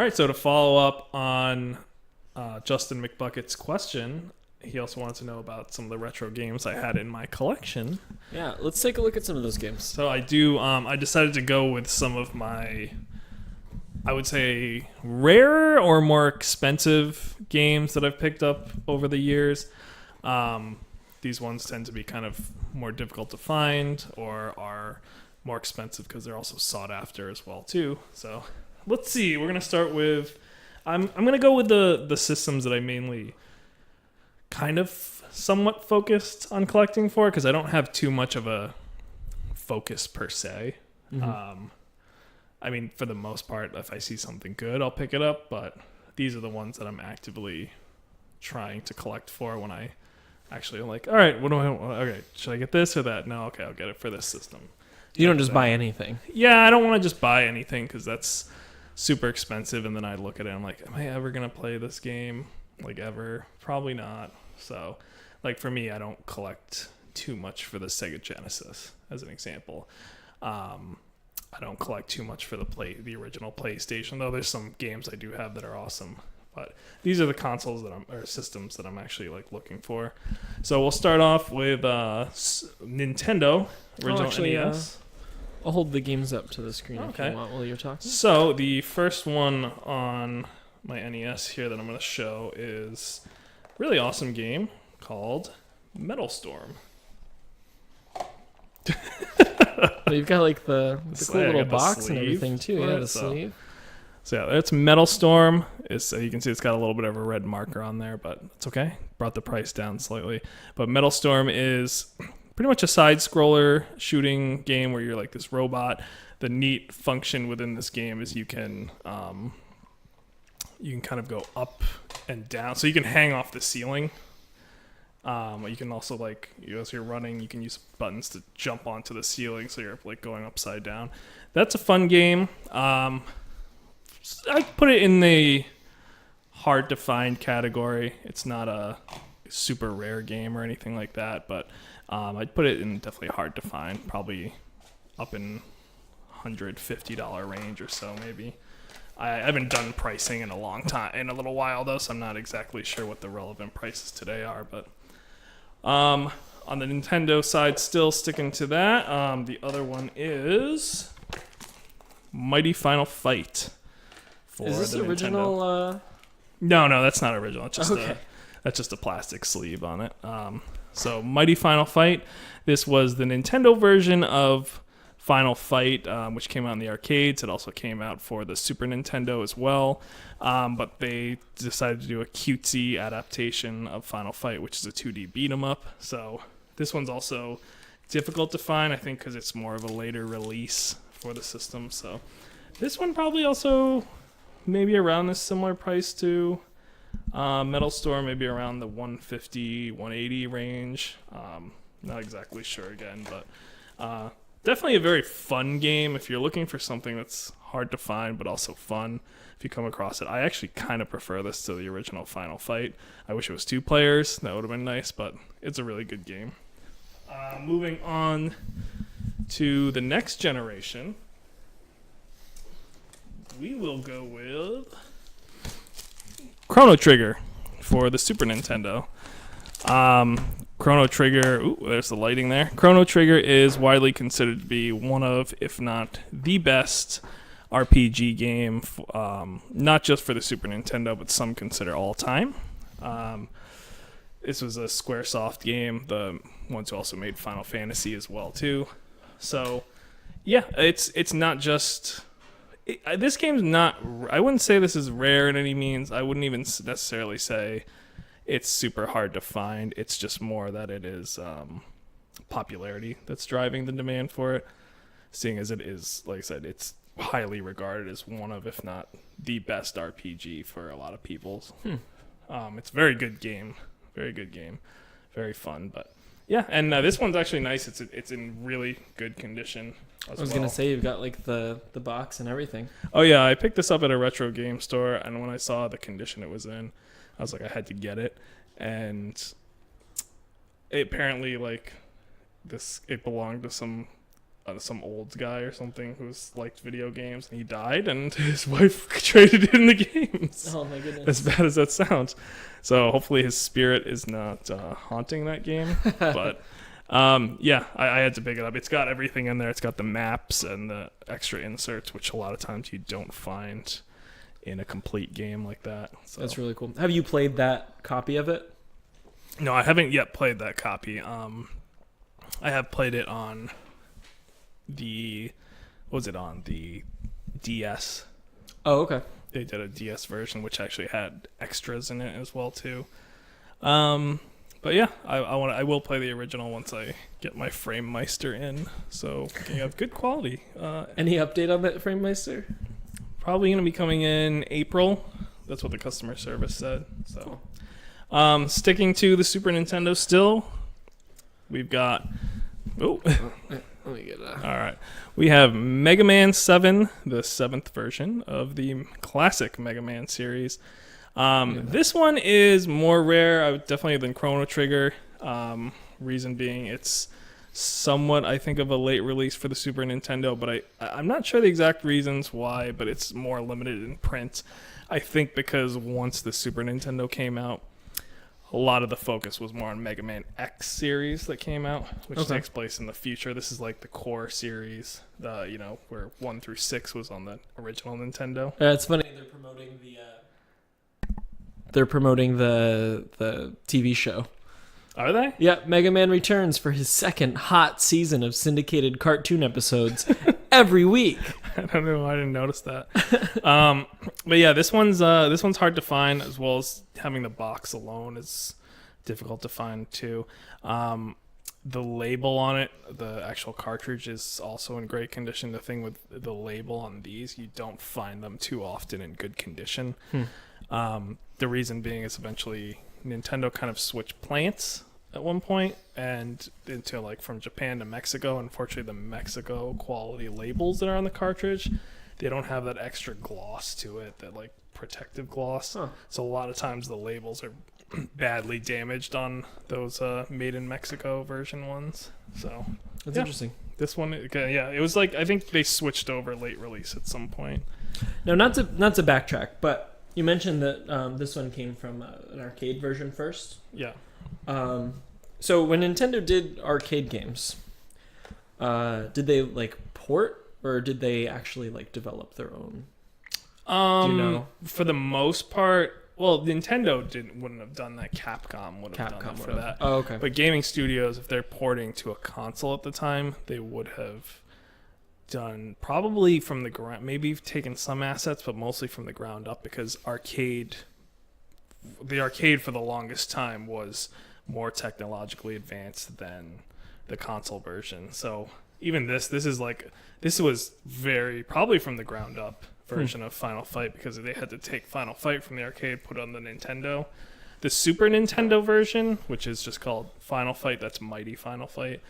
right, so to follow up on Justin McBucket's question, he also wanted to know about some of the retro games I had in my collection. Yeah, let's take a look at some of those games. So I do. I decided to go with some of my, I would say, rarer or more expensive games that I've picked up over the years. These ones tend to be kind of more difficult to find or are more expensive because they're also sought after as well too. So let's see. We're gonna start with. I'm gonna go with the systems that I mainly kind of somewhat focused on collecting for because I don't have too much of a focus per se. Mm-hmm. I mean, for the most part, if I see something good, I'll pick it up. But these are the ones that I'm actively trying to collect for when I actually am like, all right, what do I want? Okay, should I get this or that? No, okay, I'll get it for this system. You don't just buy anything. Yeah, I don't want to just buy anything because that's super expensive. And then I look at it and I'm like, am I ever going to play this game? Like, ever? Probably not. So, like, for me, I don't collect too much for the Sega Genesis, as an example. I don't collect too much for the original PlayStation, though there's some games I do have that are awesome. But these are the consoles or systems that I'm actually like looking for. So we'll start off with Nintendo original NES. I'll hold the games up to the screen if you want while you're talking. So the first one on my NES here that I'm going to show is a really awesome game called Metal Storm. Well, you've got like the cool little box and everything too. Yeah, the sleeve. So yeah, that's Metal Storm. You can see it's got a little bit of a red marker on there, but it's okay. Brought the price down slightly. But Metal Storm is pretty much a side-scroller shooting game where you're like this robot. The neat function within this game is you can kind of go up and down. So you can hang off the ceiling. You can also, like, as you're running, you can use buttons to jump onto the ceiling, so you're like going upside down. That's a fun game. I'd put it in the hard to find category. It's not a super rare game or anything like that, but I'd put it in definitely hard to find, probably up in $150 range or so maybe. I haven't done pricing in a little while though, so I'm not exactly sure what the relevant prices today are, but on the Nintendo side, still sticking to that. The other one is Mighty Final Fight. Is this original? No, that's not original. It's just that's just a plastic sleeve on it. So Mighty Final Fight. This was the Nintendo version of Final Fight, which came out in the arcades. It also came out for the Super Nintendo as well. But they decided to do a cutesy adaptation of Final Fight, which is a 2D beat 'em up. So this one's also difficult to find, I think, because it's more of a later release for the system. So this one probably also maybe around this similar price to Metal Storm, maybe around the $150, $180 range. Not exactly sure again, but definitely a very fun game if you're looking for something that's hard to find but also fun. If you come across it, I actually kind of prefer this to the original Final Fight. I wish it was 2 players. That would have been nice, but it's a really good game. Moving on to the next generation, we will go with Chrono Trigger for the Super Nintendo. Chrono Trigger, there's the lighting there. Chrono Trigger is widely considered to be one of, if not the best RPG game, not just for the Super Nintendo, but some consider all time. This was a Squaresoft game, the ones who also made Final Fantasy as well too. So, yeah, it's not just. This game's not. I wouldn't say this is rare in any means. I wouldn't even necessarily say it's super hard to find. It's just more that it is popularity that's driving the demand for it. Seeing as it is, like I said, it's highly regarded as one of, if not the best RPG for a lot of people. It's a very good game. Very good game. Very fun. But yeah, and this one's actually nice. It's in really good condition. I was gonna say you've got like the box and everything. Oh yeah, I picked this up at a retro game store, and when I saw the condition it was in, I was like, I had to get it. And it apparently, like, it belonged to some some old guy or something who's liked video games, and he died, and his wife traded in the games. Oh my goodness! As bad as that sounds. So hopefully his spirit is not haunting that game. But yeah, I had to pick it up. It's got everything in there. It's got the maps and the extra inserts, which a lot of times you don't find in a complete game like that. So. That's really cool. Have you played that copy of it? No, I haven't yet played that copy. I have played it on the DS. Oh, okay. They did a DS version, which actually had extras in it as well too. But yeah, I will play the original once I get my Frame Meister in, so we can have good quality. Any update on that Frame Meister? Probably going to be coming in April. That's what the customer service said. So, sticking to the Super Nintendo still, we've got. Oh. Let me get that. All right. We have Mega Man 7, the 7th version of the classic Mega Man series. This one is more rare, definitely than Chrono Trigger. Reason being, it's somewhat, I think, of a late release for the Super Nintendo, but I'm not sure the exact reasons why, but it's more limited in print. I think because once the Super Nintendo came out, a lot of the focus was more on Mega Man X series that came out, which takes place in the future. This is like the core series, where 1 through 6 was on the original Nintendo. It's funny, they're promoting the TV show. Are they? Yep, Mega Man returns for his second hot season of syndicated cartoon episodes every week. I don't know. I didn't notice that. But yeah, this one's hard to find, as well as having the box alone is difficult to find too. The label on it, the actual cartridge, is also in great condition. The thing with the label on these, you don't find them too often in good condition. The reason being is eventually Nintendo kind of switched plants at one point, and into like from Japan to Mexico. Unfortunately, the Mexico quality labels that are on the cartridge, they don't have that extra gloss to it, that like protective gloss. So a lot of times the labels are badly damaged on those made in Mexico version ones. So that's interesting. This one, it was like, I think they switched over late release at some point. No, not to backtrack, but you mentioned that this one came from an arcade version first. Yeah. So when Nintendo did arcade games, did they like port, or did they actually like develop their own? Do you know? For the most part, well, Nintendo wouldn't have done that. Capcom would have done it for that. Oh, okay. But gaming studios, if they're porting to a console at the time, they would have done probably from the ground, maybe taken some assets, but mostly from the ground up, because the arcade for the longest time was more technologically advanced than the console version. So even this was very probably from the ground up version of Final Fight, because they had to take Final Fight from the arcade, put it on the Nintendo. The Super Nintendo version, which is just called Final Fight, that's Mighty Final Fight,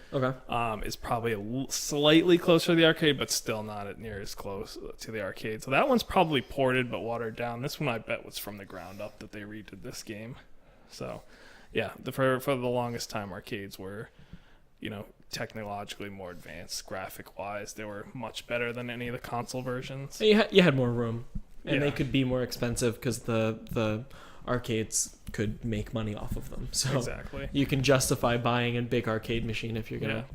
is probably slightly closer to the arcade, but still not near as close to the arcade. So that one's probably ported but watered down. This one I bet was from the ground up that they redid this game. So yeah, for the longest time, arcades were, technologically more advanced, graphic-wise. They were much better than any of the console versions. You had more room, and they could be more expensive because the arcades could make money off of them. So exactly, you can justify buying a big arcade machine if you're gonna.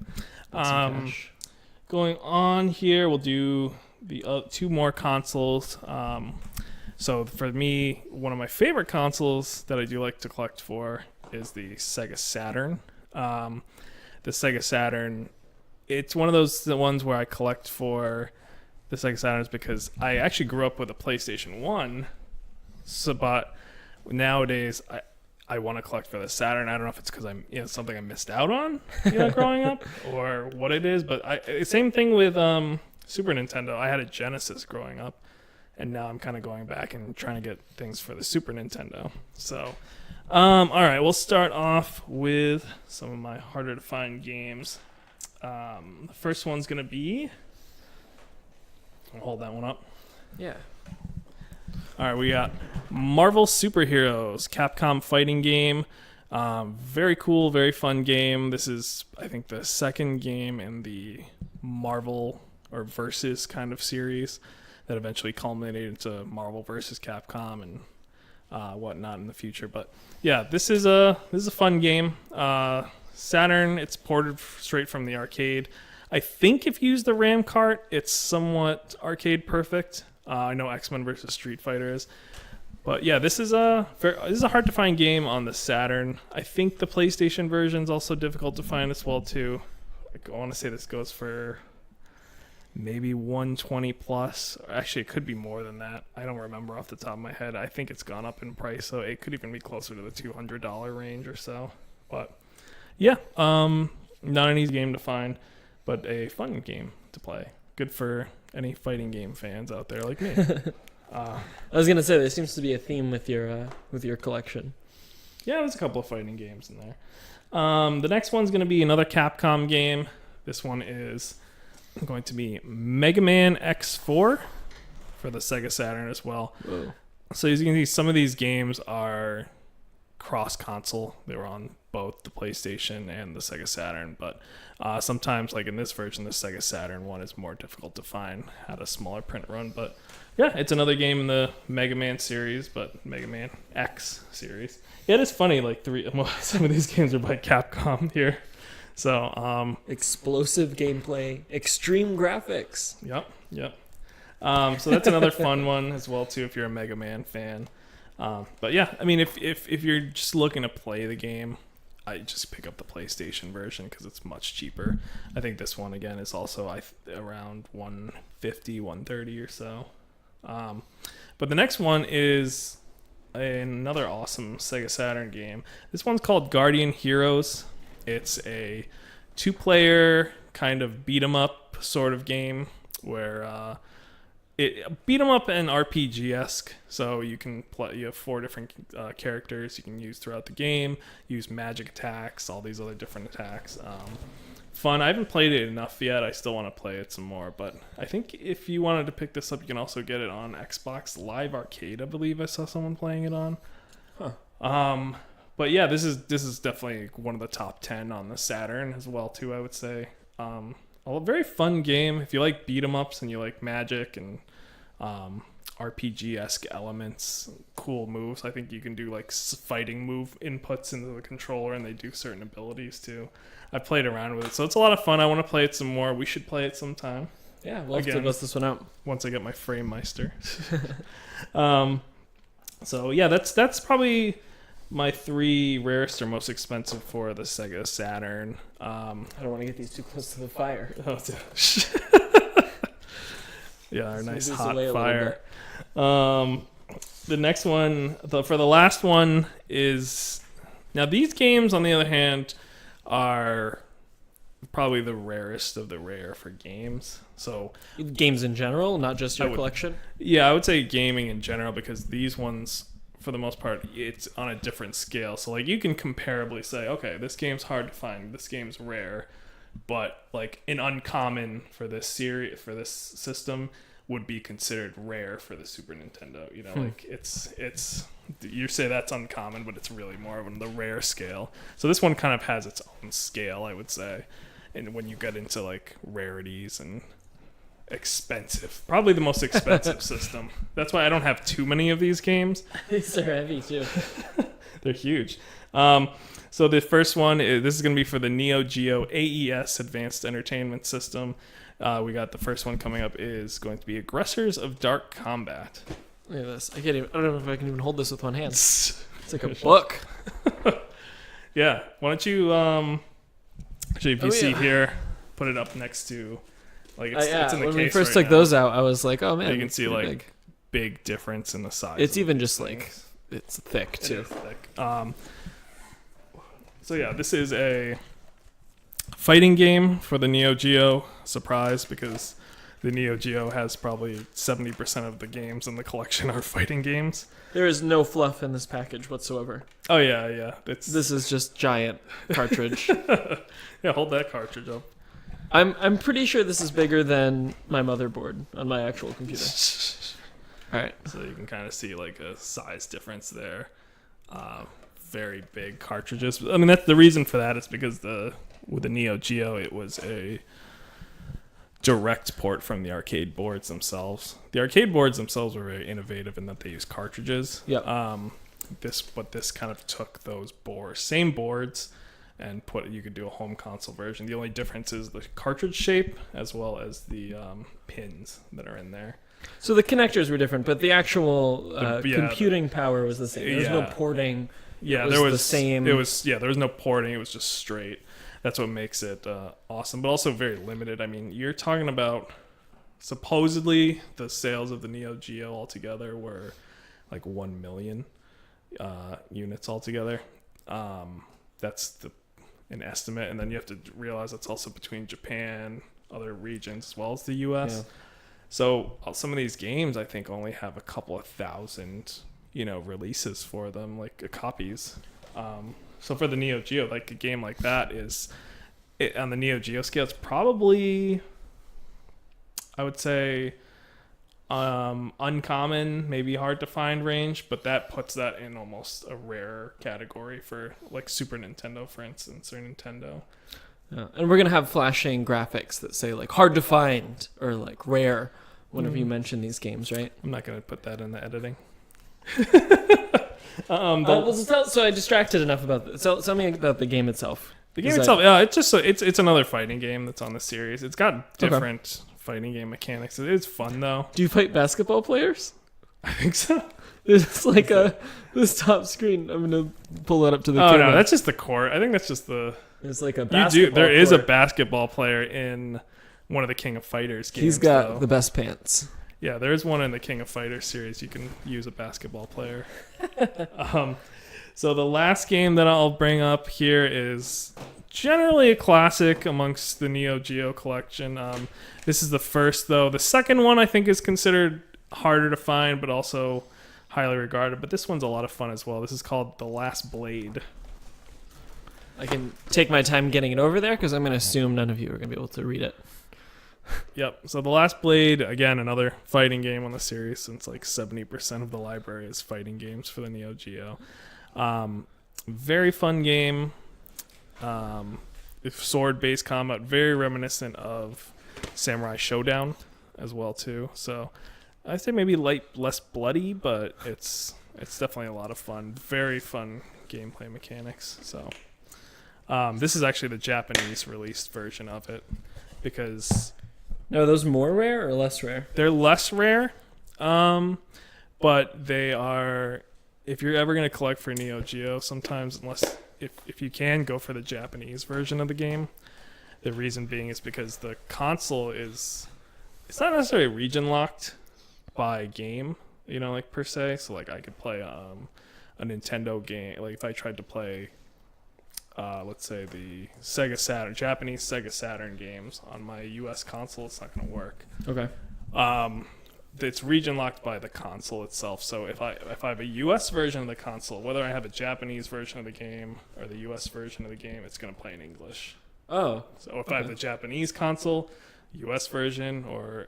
Cash. Going on here, we'll do the 2 more consoles. So for me, one of my favorite consoles that I do like to collect for is the Sega Saturn. The Sega Saturn, it's one of the ones where I collect for the Sega Saturns because I actually grew up with a PlayStation 1. But nowadays, I want to collect for the Saturn. I don't know if it's because I'm something I missed out on growing up or what it is. But same thing with Super Nintendo. I had a Genesis growing up, and now I'm kind of going back and trying to get things for the Super Nintendo. So, all right, we'll start off with some of my harder to find games. The first one's going to be... I'll hold that one up. Yeah. All right, we got Marvel Superheroes, Capcom fighting game. Very cool, very fun game. This is, I think, the second game in the Marvel or Versus kind of series that eventually culminated into Marvel versus Capcom and whatnot in the future. But yeah, this is a fun game. Saturn, it's ported straight from the arcade. I think if you use the RAM cart, it's somewhat arcade perfect. I know X-Men versus Street Fighter is. But yeah, this is a hard to find game on the Saturn. I think the PlayStation version is also difficult to find as well too. I want to say this goes for maybe 120 plus. Actually, it could be more than that. I don't remember off the top of my head. I think it's gone up in price, so it could even be closer to the $200 range or so. But yeah, not an easy game to find, but a fun game to play. Good for any fighting game fans out there like me. I was gonna say there seems to be a theme with your collection. Yeah, there's a couple of fighting games in there. The next one's going to be another Capcom game. This one is going to be Mega Man X4 for the Sega Saturn as well. Whoa. So as you can see, some of these games are cross-console. They were on both the PlayStation and the Sega Saturn, but sometimes, like in this version, the Sega Saturn one is more difficult to find, had a smaller print run. But yeah, it's another game in the Mega Man series, but Mega Man X series. Yeah, it is funny, like some of these games are by Capcom here. So explosive gameplay, extreme graphics. Yep. So that's another fun one as well too if you're a Mega Man fan. But yeah, I mean, if you're just looking to play the game, I just pick up the PlayStation version because it's much cheaper. I think this one again is also around $150, $130 or so. But the next one is another awesome Sega Saturn game. This one's called Guardian Heroes. It's a 2-player kind of beat 'em up sort of game where it beat 'em up and RPG-esque. So you can play. You have 4 different characters you can use throughout the game. Use magic attacks, all these other different attacks. Fun. I haven't played it enough yet. I still want to play it some more. But I think if you wanted to pick this up, you can also get it on Xbox Live Arcade. I believe I saw someone playing it on. Huh. But yeah, this is definitely one of the top 10 on the Saturn as well too. I would say. A very fun game if you like beat 'em ups and you like magic and RPG-esque elements, cool moves. I think you can do like fighting move inputs into the controller, and they do certain abilities too. I've played around with it, so it's a lot of fun. I want to play it some more. We should play it sometime. Yeah, we'll have to bust this one out once I get my Frame Meister. So yeah, that's probably my 3 rarest or most expensive for the Sega Saturn. I don't want to get these too close to the fire. Yeah, our nice hot fire. The next one, for the last one, is now these games, on the other hand, are probably the rarest of the rare for games. So games in general, not just your collection. Yeah, I would say gaming in general because these ones, for the most part, it's on a different scale. So like you can comparably say, okay, this game's hard to find, this game's rare, but like an uncommon for this series, for this system, would be considered rare for the Super Nintendo. You know, like it's you say that's uncommon, but it's really more on the rare scale. So this one kind of has its own scale, I would say. And when you get into like rarities and expensive, probably the most expensive system. That's why I don't have too many of these games. These are heavy too. They're huge. So the first one, this is going to be for the Neo Geo AES Advanced Entertainment System. We got the first one coming up is going to be Aggressors of Dark Combat. Look at this. I don't know if I can even hold this with one hand. It's like a book. Yeah. Why don't you, actually, if you see here, put it up next to, like, it's in the case. When we first took those out, I was like, oh man. You can see, like, big difference in the size. It's even just like, it's thick too. It is thick. So yeah, this is a fighting game for the Neo Geo. Surprise, because the Neo Geo has probably 70% of the games in the collection are fighting games. There is no fluff in this package whatsoever. Oh yeah. This is just giant cartridge. Yeah, hold that cartridge up. I'm pretty sure this is bigger than my motherboard on my actual computer. All right, so you can kind of see like a size difference there. Very big cartridges. I mean, that's the reason for that is because with the Neo Geo, it was a direct port from the arcade boards themselves. The arcade boards themselves were very innovative in that they use cartridges. Yep. This kind of took those same boards and you could do a home console version. The only difference is the cartridge shape as well as the pins that are in there. So the connectors were different, but the actual computing power was the same. There was no porting. Yeah, there was the same. There was no porting. It was just straight. That's what makes it awesome, but also very limited. I mean, you're talking about supposedly the sales of the Neo Geo altogether were like 1 million units altogether. That's an estimate, and then you have to realize that's also between Japan, other regions, as well as the U.S. Yeah. So some of these games, I think, only have a couple of thousand, releases for them, like copies. So for the Neo Geo, like a game like that on the Neo Geo scale, it's probably, I would say, uncommon, maybe hard to find range, but that puts that in almost a rare category for like Super Nintendo, for instance, or Nintendo. Yeah. And we're going to have flashing graphics that say like hard to find or like rare whenever you mention these games, right? I'm not going to put that in the editing. So I distracted enough about this. So tell me about the game itself. The game itself, it's another fighting game that's on the series. It's got different fighting game mechanics. It's fun though. Do you fight basketball players? I think so. It's like this top screen. I'm gonna pull that up to the camera. Oh no, that's just the court. I think that's just the. It's like a basketball. There is a basketball player in one of the King of Fighters games. He's got the best pants. Yeah, there is one in the King of Fighters series. You can use a basketball player. So the last game that I'll bring up here is generally a classic amongst the Neo Geo collection. This is the first, though. The second one I think is considered harder to find, but also highly regarded. But this one's a lot of fun as well. This is called The Last Blade. I can take my time getting it over there because I'm going to assume none of you are going to be able to read it. Yep. So The Last Blade, again, another fighting game on the series, since like 70% of the library is fighting games for the Neo Geo. Very fun game. Sword-based combat, very reminiscent of Samurai Showdown as well too. So I'd say maybe less bloody, but it's definitely a lot of fun. Very fun gameplay mechanics. So this is actually the Japanese released version of it because. No, are those more rare or less rare? They're less rare, but they are. If you're ever going to collect for Neo Geo, sometimes, if you can, go for the Japanese version of the game. The reason being is because the console it's not necessarily region locked by game, like per se. So like I could play a Nintendo game. Like if I tried to play, let's say the Japanese Sega Saturn games on my US console, it's not going to work. Okay. It's region locked by the console itself. So if I have a US version of the console, whether I have a Japanese version of the game or the US version of the game, it's going to play in English. Oh. So if I have the Japanese console, US version, or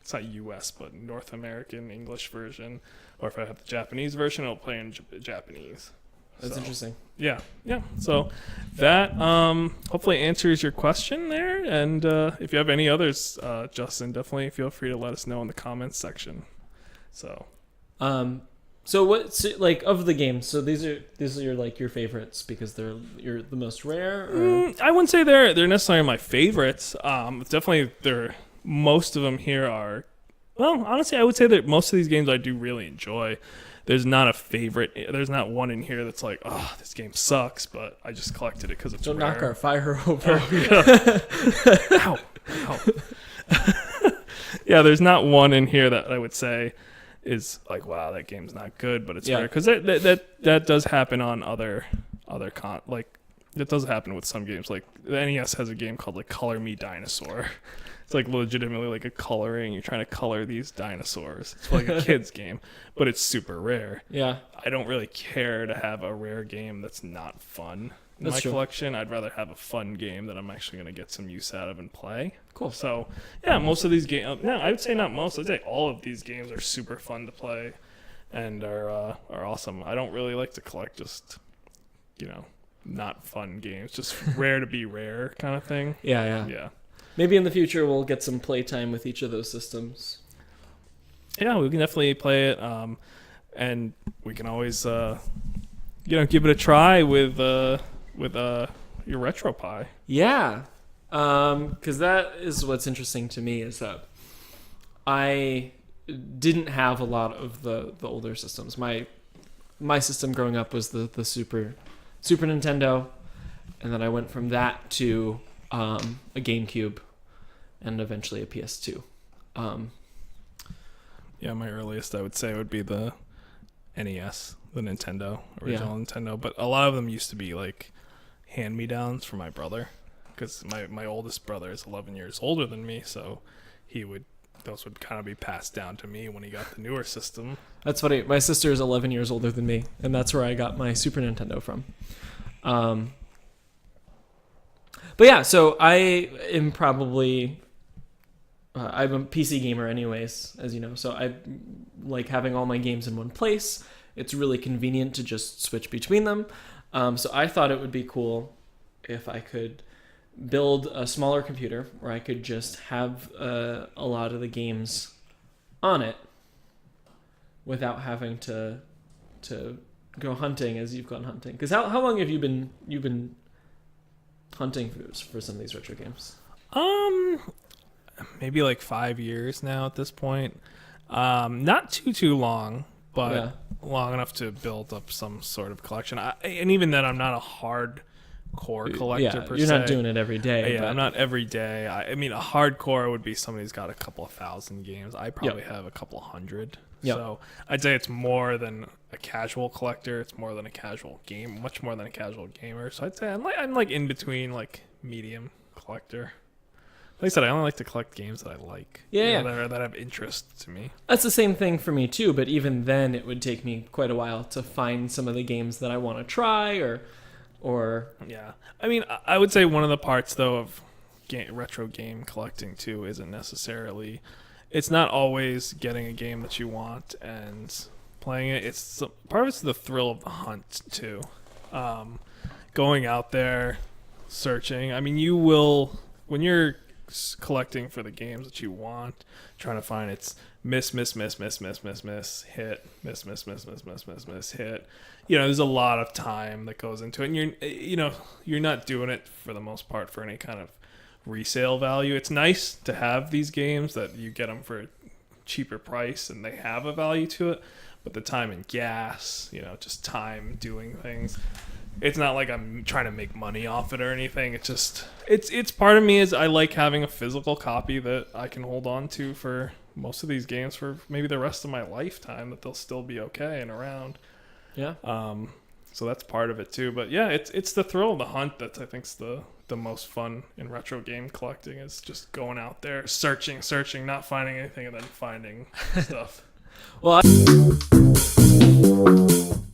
it's not US but North American English version, or if I have the Japanese version, it'll play in Japanese. That's interesting. Yeah. So that hopefully answers your question there. And if you have any others, Justin, definitely feel free to let us know in the comments section. So what's like of the games? So these are like your favorites because you're the most rare. Or? I wouldn't say they're necessarily my favorites. Definitely, most of them here are. Well, honestly, I would say that most of these games I do really enjoy. There's not a favorite. There's not one in here that's like, oh, this game sucks, but I just collected it because it's Don't rare. knock our fire over. Oh, yeah. Ow. Yeah, there's not one in here that I would say is like, wow, that game's not good, but it's rare. Because that does happen on other it does happen with some games. Like the NES has a game called like Color Me Dinosaur. It's like legitimately like a coloring. You're trying to color these dinosaurs. It's like a kid's game, but it's super rare. Yeah. I don't really care to have a rare game that's not fun in my collection. I'd rather have a fun game that I'm actually going to get some use out of and play. Cool. So, yeah, most of these games... No, I would say not most. I'd say all of these games are super fun to play and are awesome. I don't really like to collect just, not fun games. Just rare to be rare kind of thing. Yeah. Maybe in the future we'll get some playtime with each of those systems. Yeah, we can definitely play it, and we can always, give it a try with your RetroPie. Yeah, because that is what's interesting to me is that I didn't have a lot of the older systems. My system growing up was the Super Nintendo, and then I went from that to a GameCube, and eventually a PS2. Yeah, my earliest I would say would be the NES, the original Nintendo. But a lot of them used to be like hand-me-downs from my brother, because my oldest brother is 11 years older than me, so those would kind of be passed down to me when he got the newer system. That's funny. My sister is 11 years older than me, and that's where I got my Super Nintendo from. But yeah, so I am probably... I'm a PC gamer anyways, as you know, so I like having all my games in one place. It's really convenient to just switch between them. So I thought it would be cool if I could build a smaller computer where I could just have a lot of the games on it without having to go hunting as you've gone hunting. Because how long have you been hunting for some of these retro games? Maybe like 5 years now at this point. Not too long, but long enough to build up some sort of collection. And even then, I'm not a hardcore collector per se. You're not doing it every day. Yeah, I'm not every day. I mean, a hardcore would be somebody who's got a couple of thousand games. I probably have a couple of hundred. Yep. So I'd say it's more than a casual collector. It's more than a casual game, much more than a casual gamer. So I'd say I'm like in between, like medium collector. Like I said, I only like to collect games that I like. That have interest to me. That's the same thing for me too, but even then it would take me quite a while to find some of the games that I want to try or Yeah. I mean, I would say one of the parts though of retro game collecting too isn't necessarily, it's not always getting a game that you want and playing it. It's part of it's the thrill of the hunt too. Going out there, searching. I mean, you will, when you're collecting for the games that you want, trying to find it's miss, hit, miss, hit. You know, there's a lot of time that goes into it, and you're not doing it for the most part for any kind of resale value. It's nice to have these games that you get them for a cheaper price and they have a value to it, but the time and gas, just time doing things. It's not like I'm trying to make money off it or anything. It's just, it's part of me is I like having a physical copy that I can hold on to for most of these games for maybe the rest of my lifetime, that they'll still be okay and around. Yeah. So that's part of it too. But yeah, it's the thrill of the hunt that's I think's the most fun in retro game collecting, is just going out there, searching, not finding anything, and then finding stuff. Well,